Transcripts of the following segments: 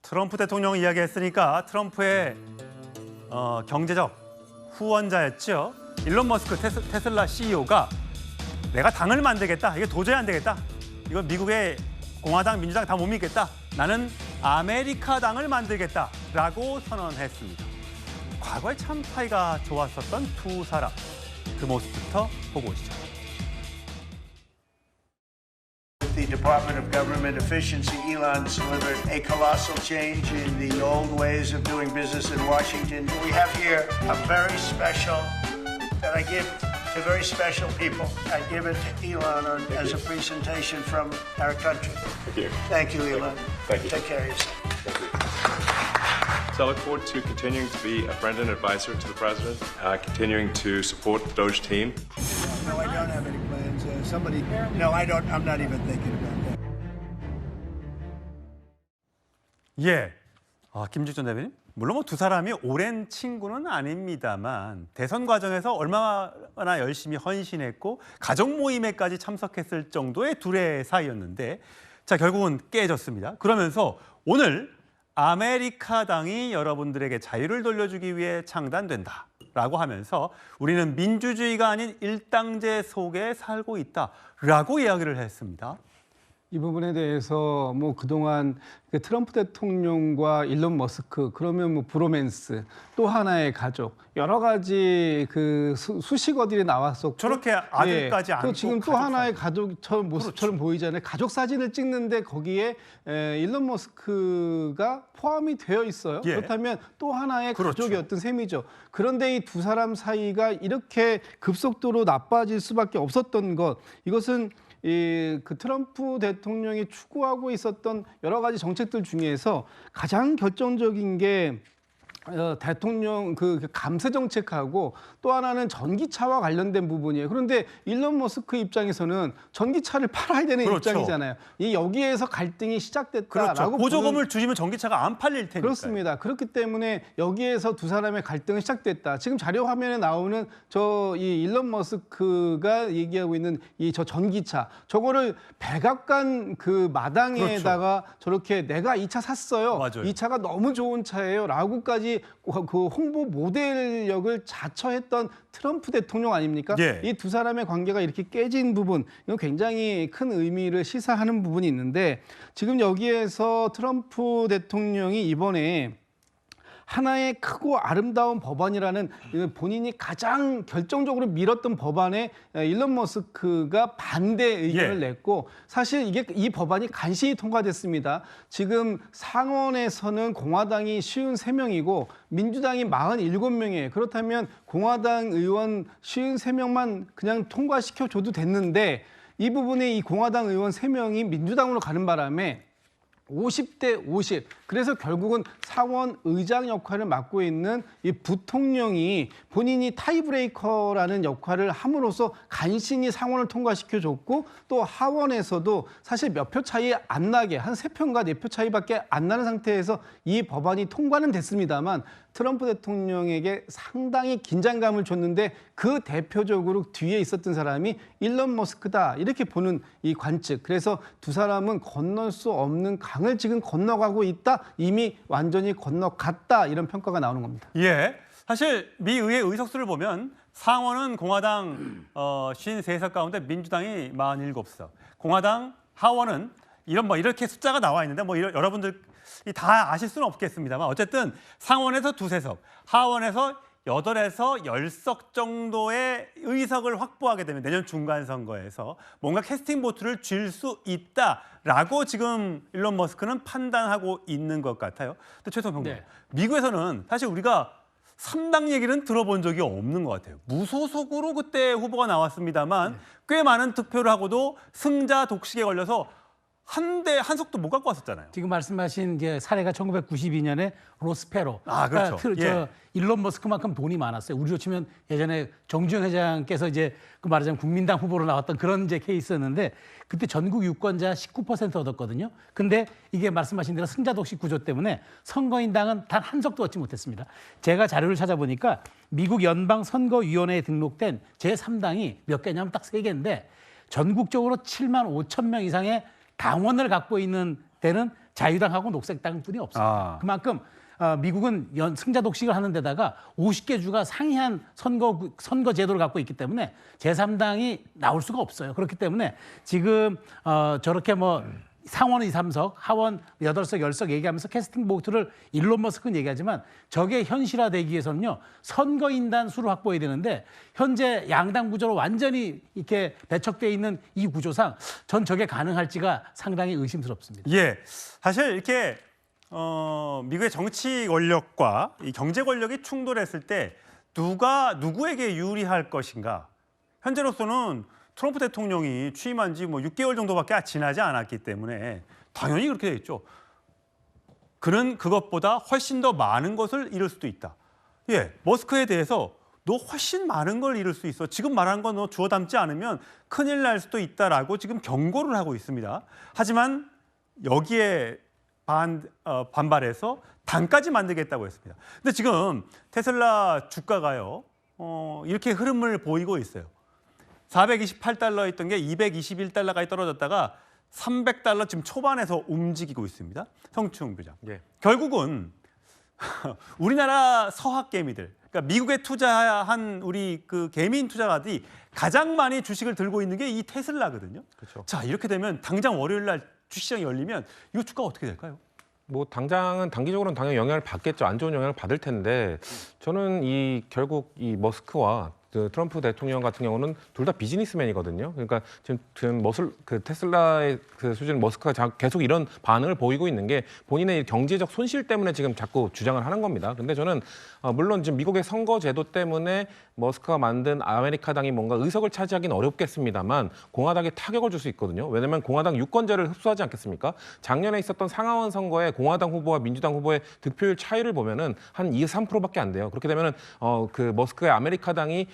트럼프 대통령 이야기했으니까 트럼프의 경제적 후원자였죠. 일론 머스크 테슬라 CEO가 내가 당을 만들겠다. 이게 도저히 안 되겠다. 이거 미국의 공화당, 민주당 다 못 믿겠다. 나는 아메리카당을 만들겠다라고 선언했습니다. 과거에 참 사이가 좋았었던 두 사람. 그 모습부터 보고 오시죠. The Department of Government Efficiency, Elon's delivered a colossal change in the old ways of doing business in Washington. We have here a very special that I give to very special people. I give it to Elon as a presentation from our country. Thank you. Thank you, Elon. Thank you. Take care of yourself. Thank you. So I look forward to continuing to be a friend and advisor to the president, continuing to support the Doge team. No, I don't have any plans. No, I don't. I'm not even thinking about that. 예, 김직전 대변인. 물론 뭐 두 사람이 오랜 친구는 아닙니다만 대선 과정에서 얼마나 열심히 헌신했고 가족 모임에까지 참석했을 정도의 둘의 사이였는데 자 결국은 깨졌습니다. 그러면서 오늘 아메리카당이 여러분들에게 자유를 돌려주기 위해 창단된다라고 하면서 우리는 민주주의가 아닌 일당제 속에 살고 있다라고 이야기를 했습니다. 이 부분에 대해서 뭐 그동안 트럼프 대통령과 일론 머스크 그러면 뭐 브로맨스 또 하나의 가족 여러 가지 그 수식어들이 나왔었고 저렇게 아들까지 안고 또 지금 또 하나의 가족처럼 모습처럼 보이잖아요. 가족 사진을 찍는데 거기에 일론 머스크가 포함이 되어 있어요. 예. 그렇다면 또 하나의 그렇죠. 가족이었던 셈이죠. 그런데 이 두 사람 사이가 이렇게 급속도로 나빠질 수밖에 없었던 것 이것은 그 트럼프 대통령이 추구하고 있었던 여러 가지 정책들 중에서 가장 결정적인 게 대통령 그 감세 정책하고 또 하나는 전기차와 관련된 부분이에요. 그런데 일론 머스크 입장에서는 전기차를 팔아야 되는 그렇죠. 입장이잖아요. 여기에서 갈등이 시작됐다라고 그렇죠. 보조금을 주시면 전기차가 안 팔릴 테니까. 그렇습니다. 그렇기 때문에 여기에서 두 사람의 갈등이 시작됐다. 지금 자료 화면에 나오는 이 일론 머스크가 얘기하고 있는 저 전기차, 저거를 백악관 그 마당에다가 그렇죠. 저렇게 내가 이 차 샀어요. 맞아요. 이 차가 너무 좋은 차예요.라고까지 그 홍보 모델력을 자처했던 트럼프 대통령 아닙니까? 예. 이 두 사람의 관계가 이렇게 깨진 부분, 이건 굉장히 큰 의미를 시사하는 부분이 있는데 지금 여기에서 트럼프 대통령이 이번에 하나의 크고 아름다운 법안이라는 본인이 가장 결정적으로 밀었던 법안에 일론 머스크가 반대 의견을 냈고 사실 이 법안이 간신히 통과됐습니다. 지금 상원에서는 공화당이 53명이고 민주당이 47명이에요. 그렇다면 공화당 의원 53명만 그냥 통과시켜줘도 됐는데 이 부분에 이 공화당 의원 3명이 민주당으로 가는 바람에 50대 50. 그래서 결국은 상원 의장 역할을 맡고 있는 이 부통령이 본인이 타이브레이커라는 역할을 함으로써 간신히 상원을 통과시켜줬고 또 하원에서도 사실 몇 표 차이 안 나게 한 3표인가 4표 차이밖에 안 나는 상태에서 이 법안이 통과는 됐습니다만 트럼프 대통령에게 상당히 긴장감을 줬는데 그 대표적으로 뒤에 있었던 사람이 일론 머스크다 이렇게 보는 이 관측. 그래서 두 사람은 건널 수 없는 강을 지금 건너가고 있다. 이미 완전히 건너갔다. 이런 평가가 나오는 겁니다. 예, 사실 미 의회 의석수를 보면 상원은 공화당 53석 가운데 민주당이 47석. 공화당 하원은 이렇게 숫자가 나와 있는데 여러분들 다 아실 수는 없겠습니다만 어쨌든 상원에서 2석, 하원에서 8에서 10석 정도의 의석을 확보하게 되면 내년 중간선거에서 뭔가 캐스팅 보트를 쥘 수 있다라고 지금 일론 머스크는 판단하고 있는 것 같아요. 또 최성 평론가, 미국에서는 사실 우리가 3당 얘기는 들어본 적이 없는 것 같아요. 무소속으로 그때 후보가 나왔습니다만 꽤 많은 득표를 하고도 승자 독식에 걸려서 한 석도 못 갖고 왔었잖아요. 지금 말씀하신 사례가 1992년에 로스페로. 그렇죠. 그러니까 일론 머스크만큼 돈이 많았어요. 우리로 치면 예전에 정주영 회장께서 그 말하자면 국민당 후보로 나왔던 그런 케이스였는데 그때 전국 유권자 19% 얻었거든요. 근데 이게 말씀하신 대로 승자 독식 구조 때문에 선거인당은 단 한 석도 얻지 못했습니다. 제가 자료를 찾아보니까 미국 연방선거위원회에 등록된 제3당이 몇 개냐면 딱 3개인데 전국적으로 7만 5천 명 이상의 당원을 갖고 있는 데는 자유당하고 녹색당뿐이 없습니다. 아. 그만큼 미국은 승자 독식을 하는 데다가 50개 주가 상이한 선거 제도를 갖고 있기 때문에 제3당이 나올 수가 없어요. 그렇기 때문에 지금 저렇게 뭐 상원은 2, 3석, 하원 8석, 10석 얘기하면서 캐스팅 보트를 일론 머스크는 얘기하지만 저게 현실화되기 위해서는요. 선거인단 수를 확보해야 되는데 현재 양당 구조로 완전히 이렇게 배척돼 있는 이 구조상 전 저게 가능할지가 상당히 의심스럽습니다. 예, 사실 이렇게 미국의 정치 권력과 이 경제 권력이 충돌했을 때 누가 누구에게 유리할 것인가? 현재로서는 트럼프 대통령이 취임한 지 뭐 6개월 정도밖에 지나지 않았기 때문에 당연히 그렇게 되겠죠. 그는 그것보다 훨씬 더 많은 것을 잃을 수도 있다. 예, 머스크에 대해서 너 훨씬 많은 걸 잃을 수 있어. 지금 말한 거 너 주워 담지 않으면 큰일 날 수도 있다라고 지금 경고를 하고 있습니다. 하지만 여기에 반발해서 당까지 만들겠다고 했습니다. 근데 지금 테슬라 주가가요, 이렇게 흐름을 보이고 있어요. 428달러였던 게 221달러까지 떨어졌다가 300달러 지금 초반에서 움직이고 있습니다. 성충 부장. 예. 결국은 우리나라 서학 개미들, 그러니까 미국에 투자한 우리 그 개미인 투자가들이 가장 많이 주식을 들고 있는 게 이 테슬라거든요. 그렇죠. 자, 이렇게 되면 당장 월요일 날 주시장이 열리면 이거 주가가 어떻게 될까요? 뭐 당장은 단기적으로는 당연히 영향을 받겠죠. 안 좋은 영향을 받을 텐데 저는 결국 이 머스크와 그 트럼프 대통령 같은 경우는 둘 다 비즈니스맨이거든요. 그러니까 지금 테슬라의 그 수준 머스크가 계속 이런 반응을 보이고 있는 게 본인의 경제적 손실 때문에 지금 자꾸 주장을 하는 겁니다. 근데 저는 물론 지금 미국의 선거 제도 때문에 머스크가 만든 아메리카당이 뭔가 의석을 차지하기는 어렵겠습니다만 공화당에 타격을 줄 수 있거든요. 왜냐하면 공화당 유권자를 흡수하지 않겠습니까? 작년에 있었던 상하원 선거에 공화당 후보와 민주당 후보의 득표율 차이를 보면은 한 2, 3%밖에 안 돼요. 그렇게 되면은 그 머스크의 아메리카당이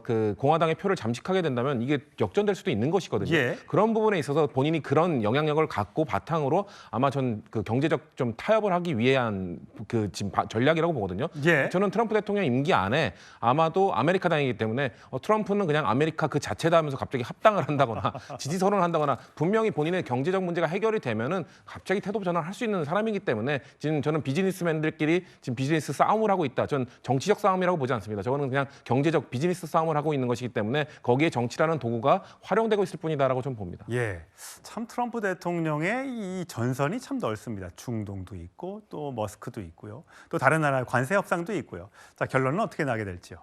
그 공화당의 표를 잠식하게 된다면 이게 역전될 수도 있는 것이거든요. 예. 그런 부분에 있어서 본인이 그런 영향력을 갖고 바탕으로 아마 전 그 경제적 좀 타협을 하기 위한 그 지금 전략이라고 보거든요. 예. 저는 트럼프 대통령 임기 안에 아마도 아메리카당이기 때문에 트럼프는 그냥 아메리카 그 자체다 하면서 갑자기 합당을 한다거나 지지 선언을 한다거나 분명히 본인의 경제적 문제가 해결이 되면은 갑자기 태도 전환을 할 수 있는 사람이기 때문에 지금 저는 비즈니스맨들끼리 지금 비즈니스 싸움을 하고 있다. 전 정치적 싸움이라고 보지 않습니다. 저거는 그냥 경제적 비즈니스 싸움을 하고 있는 것이기 때문에 거기에 정치라는 도구가 활용되고 있을 뿐이다라고 좀 봅니다. 예, 참 트럼프 대통령의 이 전선이 참 넓습니다. 중동도 있고 또 머스크도 있고요. 또 다른 나라 관세 협상도 있고요. 자, 결론은 어떻게 나게 될지요.